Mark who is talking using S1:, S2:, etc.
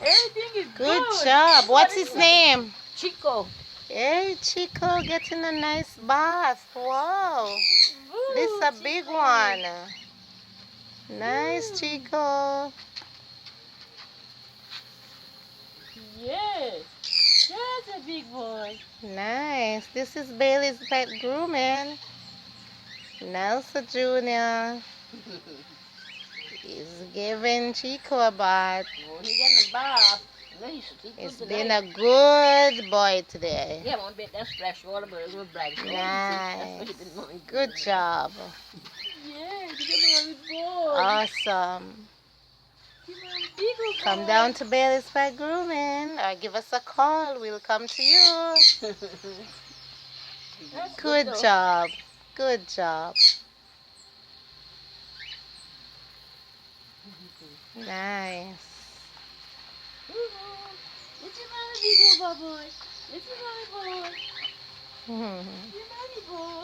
S1: Everything is
S2: Good
S1: good.
S2: job. What's his name?
S1: Chico.
S2: Hey, Chico getting a nice bath. Wow. This is
S1: Ooh,
S2: a big
S1: Chico.
S2: one. Nice,
S1: Mm.
S2: Chico.
S1: Yes. That's a big boy.
S2: Nice. This is Bailey's pet grooming. Nelson Jr. is giving Chico a bath.
S1: Oh, he getting a bath. No, he should sleep
S2: He's
S1: good
S2: been
S1: tonight.
S2: a good boy today.
S1: Yeah, one bit that splash water, but it was black. So that's what
S2: Nice.
S1: he been doing.
S2: Good job.
S1: Yeah, he's a big boy.
S2: Awesome.
S1: He's a big boy.
S2: Come down to Bailey's Pet Grooming or give us a call. We'll come to you.
S1: That's good
S2: Good
S1: though.
S2: job. Good job. Nice.
S1: It's your mommy, big old boy. It's your mommy boy.
S2: Mhm.
S1: Your mommy boy.